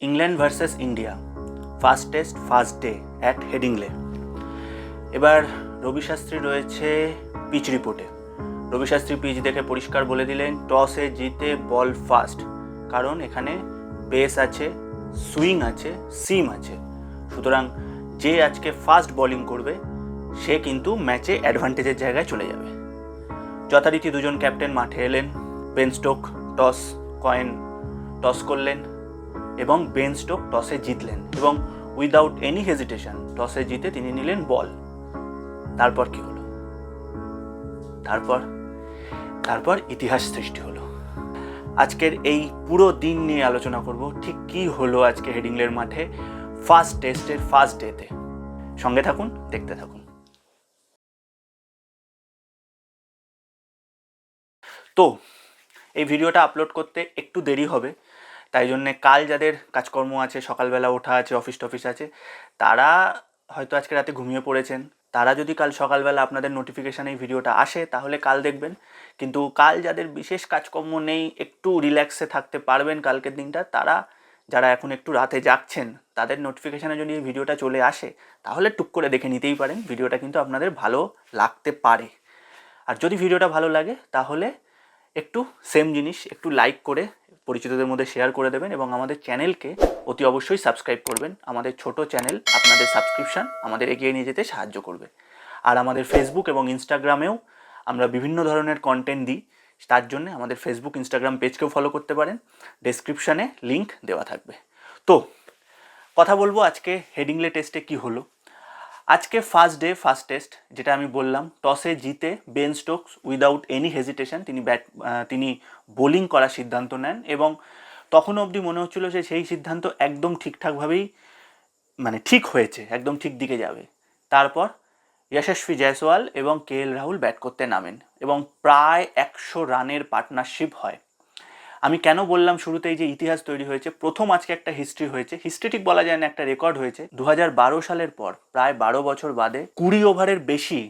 England versus India, first test first day at Headingley. এবার রবি শাস্ত্রী রয়েছে pitch রিপোর্টে। Ravi Shastri pitch দেখে পরিষ্কার বলে দিলেন টসে জিতে বল ফার্স্ট, কারণ এখানে পেস আছে, সুইং আছে, সিম আছে। সুতরাং যে আজকে ফার্স্ট বোলিং করবে সে কিন্তু ম্যাচে অ্যাডভান্টেজের জায়গায় চলে যাবে। যথারীতি দুজন ক্যাপ্টেন মাঠে এলেন। বেন স্টোক টস করলেন এবং বেন স্টোক টসে জিতলেন এবং উইদাউট এনি হেজিটেশন টসে জিতে তিনি নিলেন বল। তারপর কি হলো? তারপর ইতিহাস সৃষ্টি হলো। আজকের এই পুরো দিন নিয়ে আলোচনা করব ঠিক কি হলো আজকে হেডিংলের মাঠে ফার্স্ট টেস্টের ফার্স্ট ডেতে। সঙ্গে থাকুন, দেখতে থাকুন। তো এই ভিডিওটা আপলোড করতে একটু দেরি হবে, তাই জন্যে কাল যাদের কাজকর্ম আছে, সকালবেলা ওঠা আছে, অফিস টফিস আছে, তারা হয়তো আজকে রাতে ঘুমিয়ে পড়েছেন। তারা যদি কাল সকালবেলা আপনাদের নোটিফিকেশানে এই ভিডিওটা আসে তাহলে কাল দেখবেন। কিন্তু কাল যাদের বিশেষ কাজকর্ম নেই, একটু রিল্যাক্সে থাকতে পারবেন কালকের দিনটা, তারা যারা এখন একটু রাতে জাগছেন তাদের নোটিফিকেশানে যদি এই ভিডিওটা চলে আসে তাহলে টুক করে দেখে নিতেই পারেন। ভিডিওটা কিন্তু আপনাদের ভালো লাগতে পারে। আর যদি ভিডিওটা ভালো লাগে তাহলে একটু সেম জিনিস একটু লাইক করে পরিচিতদের মধ্যে শেয়ার করে দেবেন এবং আমাদের চ্যানেলকে অতি অবশ্যই সাবস্ক্রাইব করবেন। আমাদের ছোট চ্যানেল, আপনাদের সাবস্ক্রিপশান আমাদের এগিয়ে নিয়ে যেতে সাহায্য করবে। আর আমাদের ফেসবুক এবং ইনস্টাগ্রামেও আমরা বিভিন্ন ধরনের কন্টেন্ট দিই, তার জন্য আমাদের ফেসবুক ইনস্টাগ্রাম পেজকেও ফলো করতে পারেন। ডেসক্রিপশানে লিঙ্ক দেওয়া থাকবে। তো কথা বলবো আজকে হেডিংলে টেস্টে কি হলো। আজকে ফার্স্ট ডে ফার্স্ট টেস্ট, যেটা আমি বললাম, টসে জিতে Ben Stokes without any hesitation তিনি বোলিং করার সিদ্ধান্ত নেন এবং তখন অবধি মনে হচ্ছিল যে সেই সিদ্ধান্ত একদম ঠিকঠাকভাবেই ঠিক হয়েছে, একদম ঠিক দিকে যাবে। তারপর যশস্বী জয়সওয়াল এবং KL রাহুল ব্যাট করতে নামেন এবং প্রায় 100 রানের পার্টনারশিপ হয়। আমি কেন বললাম শুরুতেই যে ইতিহাস তৈরি হয়েছে, প্রথম আজকে একটা হিস্ট্রি হয়েছে, হিস্ট্রি ঠিক বলা যায় না, একটা রেকর্ড হয়েছে। 2012 সালের পর প্রায় 12 বছর বাদে 20 ওভারের বেশি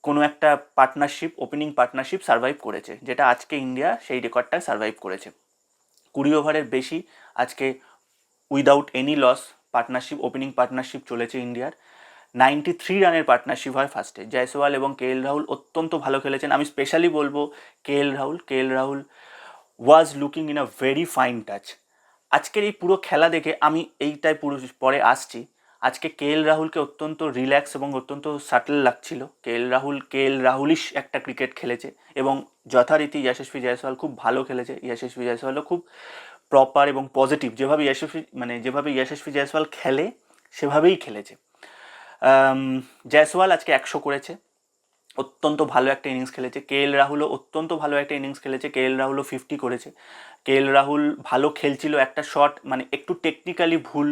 কোনো একটা পার্টনারশিপ, ওপেনিং পার্টনারশিপ সার্ভাইভ করেছে, যেটা আজকে ইন্ডিয়া সেই রেকর্ডটা সার্ভাইভ করেছে। 20 ওভারের বেশি আজকে without any loss partnership, opening partnership চলেছে ইন্ডিয়ার। 93 রানের পার্টনারশিপ হয় ফার্স্টে। জয়সওয়াল এবং KL রাহুল অত্যন্ত ভালো খেলেছেন। আমি স্পেশালি বলবো KL Rahul was looking in a very fine touch. আজকের এই পুরো খেলা দেখে আমি এইটাই পুরো পরে আসছি। আজকে KL রাহুলকে অত্যন্ত রিল্যাক্স এবং অত্যন্ত সাটল লাগছিল। KL রাহুলিশ একটা ক্রিকেট খেলেছে এবং যথারীতি যশস্বী জয়সওয়াল খুব ভালো খেলেছে। যশস্বী জয়সওয়ালও খুব প্রপার এবং পজিটিভ, যেভাবে যশস্বী জয়সওয়াল খেলে সেভাবেই খেলেছে। জয়সওয়াল আজকে 100 করেছে, অত্যন্ত ভালো একটা ইনিংস খেলেছে। KL রাহুলও অত্যন্ত ভালো একটা ইনিংস খেলেছে। KL রাহুলও 50 করেছে। KL রাহুল ভালো খেলছিল, একটা শট একটু টেকনিক্যালি ভুল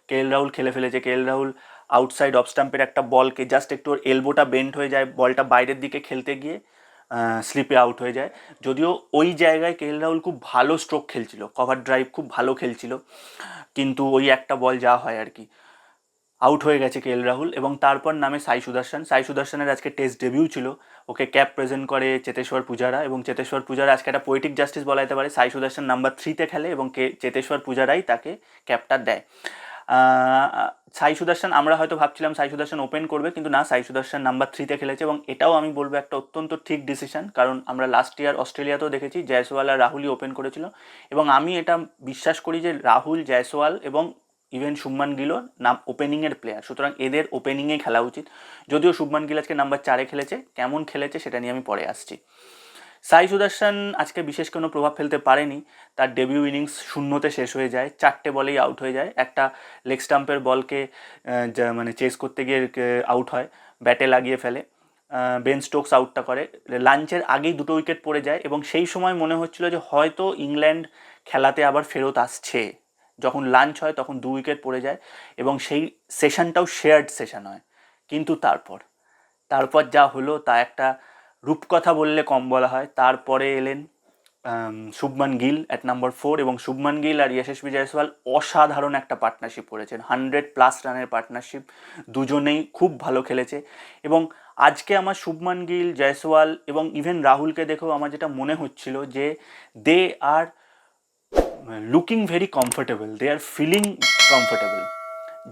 KL রাহুল খেলে ফেলেছে। KL রাহুল আউটসাইড অফ স্টাম্পের একটা বলকে জাস্ট একটু ওর এলবোটা বেন্ড হয়ে যায়, বলটা বাইরের দিকে খেলতে গিয়ে স্লিপে আউট হয়ে যায়। যদিও ওই জায়গায় KL রাহুল খুব ভালো স্ট্রোক খেলছিল, কভার ড্রাইভ খুব ভালো খেলছিল, কিন্তু ওই একটা বল যা হয় আর কি, আউট হয়ে গেছে KL রাহুল। এবং তারপর নামে সাই সুদর্শনের আজকে টেস্ট ডেবিউ ছিল। ওকে ক্যাপ প্রেজেন্ট করে চেতেশ্বর পূজারা এবং চেতেশ্বর পূজারা আজকে একটা পোয়েটিক জাস্টিস বলা যেতে পারে। সাই সুদর্শন নাম্বার 3-তে খেলে এবং চেতেশ্বর পূজারাই তাকে ক্যাপটা দেয়। সাই সুদর্শন, আমরা হয়তো ভাবছিলাম সাই সুদর্শন ওপেন করবে, কিন্তু না, সাই সুদর্শন নাম্বার 3-তে খেলেছে এবং এটাও আমি বলবো একটা অত্যন্ত ঠিক ডিসিশন, কারণ আমরা লাস্ট ইয়ার অস্ট্রেলিয়াতেও দেখেছি জয়সওয়াল আর রাহুলই ওপেন করেছিল এবং আমি এটা বিশ্বাস করি যে রাহুল, জয়সওয়াল এবং ইভেন শুভমান গিলও ওপেনিংয়ের প্লেয়ার, সুতরাং এদের ওপেনিংয়ে খেলা উচিত। যদিও শুভমান গিল আজকে নাম্বার 4-এ খেলেছে, কেমন খেলেছে সেটা নিয়ে আমি পরে আসছি। সাই সুদর্শন আজকে বিশেষ কোনো প্রভাব ফেলতে পারেনি। তার ডেবিউ ইনিংস 0-তে শেষ হয়ে যায়, 4টে বলেই আউট হয়ে যায়। একটা লেগ স্টাম্পের বলকে চেস করতে গিয়ে আউট হয়, ব্যাটে লাগিয়ে ফেলে। বেন স্টোকস আউটটা করে। লাঞ্চের আগেই 2টো উইকেট পড়ে যায় এবং সেই সময় মনে হচ্ছিল যে হয়তো ইংল্যান্ড খেলাতে আবার ফেরত আসছে। যখন লাঞ্চ হয় তখন 2 উইকেট পড়ে যায় এবং সেই সেশনটাও শেয়ার্ড সেশন হয়। কিন্তু তারপর যা হলো তা একটা রূপকথা বললে কম বলা হয়। তারপরে এলেন শুভমান গিল অ্যাট নাম্বার 4 এবং শুভমান গিল আর যশস্বী জয়সওয়াল অসাধারণ একটা পার্টনারশিপ করেছেন, 100+ রানের পার্টনারশিপ। দুজনেই খুব ভালো খেলেছে এবং আজকে আমার শুভমান গিল, জয়সওয়াল এবং ইভেন রাহুলকে দেখেও আমার যেটা মনে হচ্ছিল যে they are looking very comfortable, they are feeling comfortable,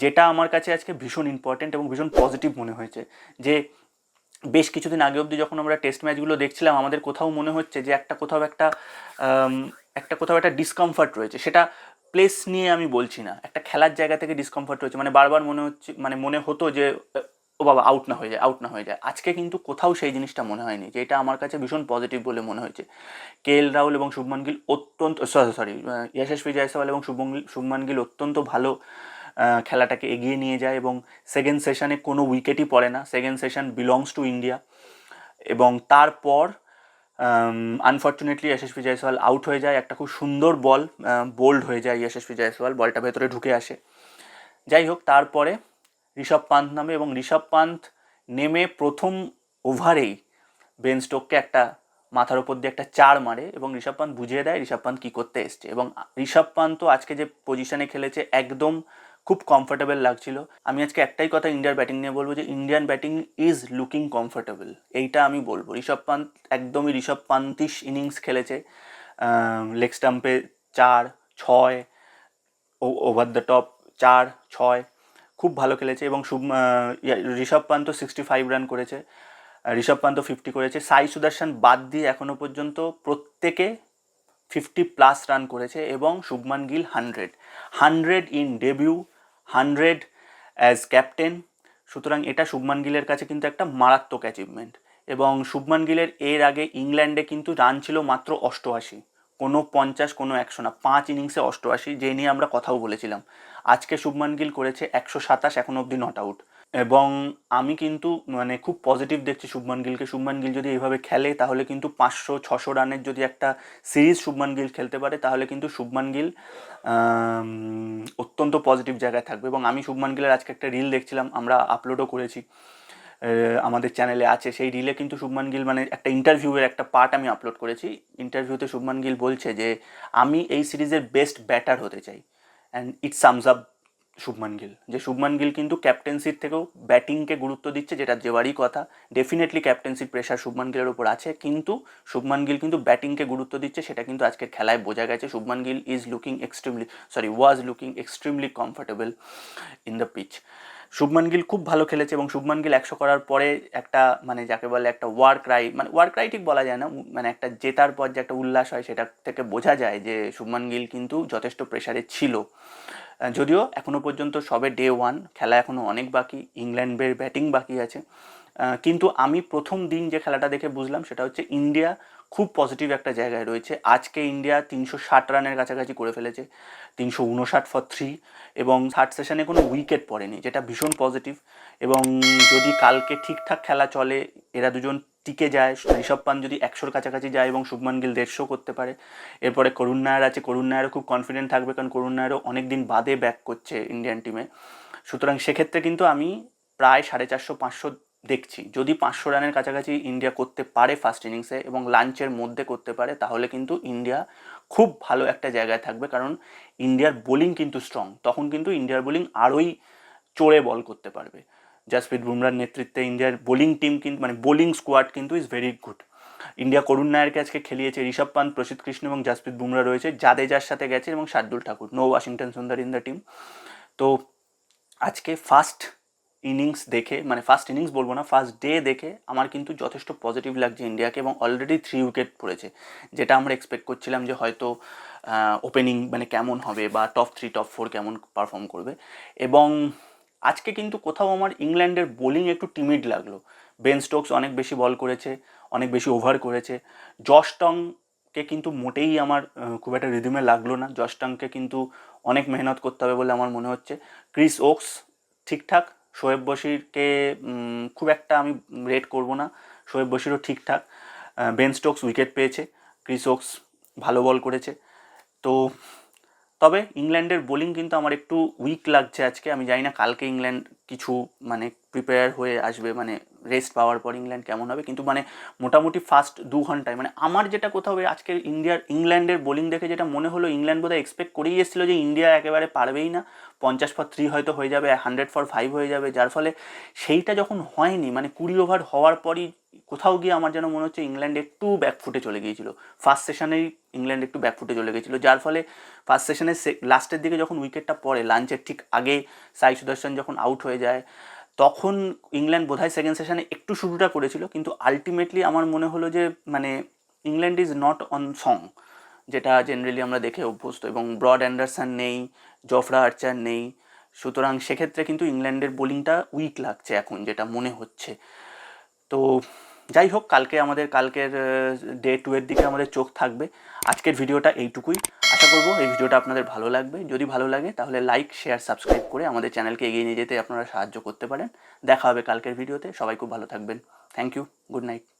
যেটা আমার কাছে আজকে ভীষণ ইম্পর্ট্যান্ট এবং ভীষণ পজিটিভ মনে হয়েছে। যে বেশ কিছুদিন আগে অবধি যখন আমরা টেস্ট ম্যাচগুলো দেখছিলাম, আমাদের কোথাও মনে হচ্ছে যে কোথাও একটা ডিসকমফর্ট রয়েছে। সেটা প্লেস নিয়ে আমি বলছি না, একটা খেলার জায়গা থেকে ডিসকমফর্ট রয়েছে, মানে বারবার মনে হতো যে ও বাবা আউট না হয়ে যায়, আউট না হয়ে যায়। আজকে কিন্তু কোথাও সেই জিনিসটা মনে হয়নি, যে এটা আমার কাছে ভীষণ পজিটিভ বলে মনে হয়েছে। কেএল রাহুল এবং শুভমান গিল যশস্বী জয়সওয়াল এবং শুভমান গিল অত্যন্ত ভালো খেলাটাকে এগিয়ে নিয়ে যায় এবং সেকেন্ড সেশনে কোনো উইকেটই পড়ে না। Second session belongs to India. এবং তারপর আনফর্চুনেটলি যশস্বী জয়সওয়াল আউট হয়ে যায়। একটা খুব সুন্দর বল বোল্ড হয়ে যায় যশস্বী জয়সওয়াল, বলটা ভেতরে ঢুকে আসে। যাই হোক, তারপরে ঋষভ পান্ত নামে এবং ঋষভ পান্ত নেমে প্রথম ওভারেই বেন স্টোককে একটা মাথার ওপর দিয়ে একটা 4 মারে এবং ঋষভ পান্ত বুঝিয়ে দেয় ঋষভ পান্ত কী করতে এসছে। এবং ঋষভ পান্ত আজকে যে পজিশনে খেলেছে একদম খুব কমফোর্টেবল লাগছিল। আমি আজকে একটাই কথা ইন্ডিয়ার ব্যাটিং নিয়ে বলবো, যে Indian batting is looking comfortable, এইটা আমি বলবো। ঋষভ পান্ত একদমই ঋষভ পান্তিশ ইনিংস খেলেছে। লেগ স্টাম্পে 4-6, ওভার দ্য টপ 4-6, খুব ভালো খেলেছে। এবং ঋষভ পান্ত 65 রান করেছে, ঋষভ পান্ত 50 করেছে। সাই সুদর্শন বাদ দিয়ে এখনও পর্যন্ত প্রত্যেকে 50+ রান করেছে এবং Shubman Gill 100 in debut, 100 as captain. সুতরাং এটা শুভমান গিলের কাছে কিন্তু একটা মারাত্মক অ্যাচিভমেন্ট। এবং শুভমান গিলের এর আগে ইংল্যান্ডে কিন্তু রান ছিল মাত্র 88, কোনো 50 কোনো 100 না, 5 ইনিংসে 88, যে নিয়ে আমরা কথাও বলেছিলাম। আজকে শুভমান গিল করেছে 127, এখনো অবধি নট আউট। এবং আমি কিন্তু মানে খুব পজিটিভ দেখছি শুভমান গিলকে। শুভমান গিল যদি এইভাবে খেলে তাহলে কিন্তু 500-600 রানের যদি একটা সিরিজ শুভমান গিল খেলতে পারে, তাহলে কিন্তু শুভমান গিল অত্যন্ত পজিটিভ জায়গায় থাকবে। এবং আমি শুভমান গিলের আজকে একটা রিল দেখছিলাম, আমরা আপলোডও করেছি, আমাদের চ্যানেলে আছে। সেই রিলে কিন্তু শুভমান গিল মানে একটা ইন্টারভিউয়ের একটা পার্ট আমি আপলোড করেছি। ইন্টারভিউতে শুভমান গিল বলছে যে আমি এই সিরিজের বেস্ট ব্যাটার হতে চাই। And it sums up Shubman Gill, যে শুভমান গিল কিন্তু ক্যাপ্টেন্সির থেকেও ব্যাটিংকে গুরুত্ব দিচ্ছে, যেটা যেবারই কথা। ডেফিনেটলি ক্যাপ্টেন্সির প্রেশার শুভমান গিলের ওপর আছে, কিন্তু শুভমান গিল কিন্তু ব্যাটিংকে গুরুত্ব দিচ্ছে, সেটা কিন্তু আজকের খেলায় বোঝা গেছে। Shubman Gill was looking extremely comfortable in the pitch. Shubman Gill খুব ভালো খেলেছে এবং শুভমান গিল 100 করার পরে একটা মানে যাকে বলে একটা ওয়ার ক্রাই ঠিক বলা যায় না, মানে একটা জেতার পর যে একটা উল্লাস হয়, সেটা থেকে বোঝা যায় যে শুভমান গিল কিন্তু যথেষ্ট প্রেশারে ছিল। যদিও এখনও পর্যন্ত সবে ডে 1, খেলা এখনও অনেক বাকি, ইংল্যান্ডের ব্যাটিং বাকি আছে। কিন্তু আমি প্রথম দিন যে খেলাটা দেখে বুঝলাম সেটা হচ্ছে ইন্ডিয়া খুব পজিটিভ একটা জায়গায় রয়েছে। আজকে ইন্ডিয়া 360 রানের কাছাকাছি করে ফেলেছে, 359 ফর 3, এবং থার্ড সেশনে কোনো উইকেট পড়েনি, যেটা ভীষণ পজিটিভ। এবং যদি কালকে ঠিকঠাক খেলা চলে, এরা দুজন টিকে যায়, ঋষভ পান্ত যদি 100-র কাছাকাছি যায় এবং শুভমান গিল 150 করতে পারে, এরপরে করুণ নায়ার আছে, করুণ নায়ারও খুব কনফিডেন্ট থাকবে, কারণ করুণ নায়ারও অনেক দিন বাদে ব্যাক করছে ইন্ডিয়ান টিমে। সুতরাং সেক্ষেত্রে কিন্তু আমি প্রায় 450-500 দেখছি। যদি 500 রানের কাছাকাছি ইন্ডিয়া করতে পারে ফার্স্ট ইনিংসে এবং লাঞ্চের মধ্যে করতে পারে, তাহলে কিন্তু ইন্ডিয়া খুব ভালো একটা জায়গায় থাকবে, কারণ ইন্ডিয়ার বোলিং কিন্তু স্ট্রং। তখন কিন্তু ইন্ডিয়ার বোলিং আরোই চড়ে বল করতে পারবে। জাসপ্রীত বুমরার নেতৃত্বে ইন্ডিয়ার বোলিং টিম কিন্তু মানে বোলিং স্কোয়াড কিন্তু ইজ ভেরি গুড। ইন্ডিয়া করুণ নায়ারকে আজকে খেলিয়েছে, ঋষভ পান্ত, প্রসিদ্ধ কৃষ্ণ এবং জাসপ্রীত বুমরা রয়েছে, জাদেজার সাথে গেছে, এবং শার্দুল ঠাকুর, নো ওয়াশিংটন সুন্দর ইন দ্য টিম। তো আজকে ফার্স্ট ইনিংস দেখে, মানে ফার্স্ট ইনিংস বলবো না, ফার্স্ট ডে দেখে আমার কিন্তু যথেষ্ট পজিটিভ লাগছে ইন্ডিয়াকে। এবং অলরেডি 3 উইকেট পড়েছে, যেটা আমরা এক্সপেক্ট করছিলাম যে হয়তো ওপেনিং মানে কেমন হবে বা টপ 3 টপ 4 কেমন পারফর্ম করবে। এবং আজকে কিন্তু কোথাও আমার ইংল্যান্ডের বোলিং একটু টিমিড লাগলো। বেন স্টোকস অনেক বেশি বল করেছে, অনেক বেশি ওভার করেছে। জশ টংকে কিন্তু মোটেই আমার খুব একটা রিদিমে লাগলো না। জশ টংকে কিন্তু অনেক মেহনত করতে হবে বলে আমার মনে হচ্ছে। ক্রিস ওকস ঠিকঠাক, শোয়েব বশিরকে খুব একটা আমি রেট করব না, শোয়েব বশিরও ঠিকঠাক। বেন স্টোকস উইকেট পেয়েছে, ক্রিস ওকস ভালো বল করেছে। তো তবে ইংল্যান্ডের বোলিং কিন্তু আমার একটু উইক লাগছে আজকে। আমি জানি না কালকে ইংল্যান্ড কিছু মানে প্রিপেয়ার হয়ে আসবে, মানে রেস্ট পাওয়ার পর ইংল্যান্ড কেমন হবে, কিন্তু মানে মোটামুটি ফার্স্ট 2 ঘন্টায় মানে আমার যেটা কোথাও আজকে ইংল্যান্ডের বোলিং দেখে যেটা মনে হলো, ইংল্যান্ড বোধহয় এক্সপেক্ট করেই এসেছিলো যে ইন্ডিয়া একেবারে পারবেই না, 50 ফর 3 হয়তো হয়ে যাবে, 100 ফর 5 হয়ে যাবে, যার ফলে সেইটা যখন হয়নি, মানে 20 ওভার হওয়ার পরই কোথাও গিয়ে আমার যেন মনে হচ্ছে ইংল্যান্ড একটু ব্যাকফুটে চলে গিয়েছিল। ফার্স্ট সেশনেই ইংল্যান্ড একটু ব্যাকফুটে চলে গেছিলো, যার ফলে ফার্স্ট সেশনের লাস্টের দিকে যখন উইকেটটা পড়ে লাঞ্চের ঠিক আগে সাই সুদর্শন যখন আউট হয়ে যায়, তখন ইংল্যান্ড বোধহয় সেকেন্ড সেশনে একটু শুরুটা করেছিল, কিন্তু আলটিমেটলি আমার মনে হলো যে মানে England is not on song, যেটা জেনারেলি আমরা দেখে অভ্যস্ত, এবং ব্রড অ্যান্ডারসন নেই, জফরা আর্চার নেই, সুতরাং সেক্ষেত্রে কিন্তু ইংল্যান্ডের বোলিংটা উইক লাগছে এখন, যেটা মনে হচ্ছে। তো যাই হোক, কালকের ডে 2 এর দিকে আমাদের চোখ থাকবে। আজকের ভিডিওটা এইটুকুই। আশা করবো এই ভিডিওটা আপনাদের ভালো লাগবে। যদি ভালো লাগে তাহলে লাইক, শেয়ার, সাবস্ক্রাইব করে আমাদের চ্যানেলকে এগিয়ে নিয়ে যেতে আপনারা সাহায্য করতে পারেন। দেখা হবে কালকের ভিডিওতে। সবাই খুব ভালো থাকবেন। Thank you. Good night.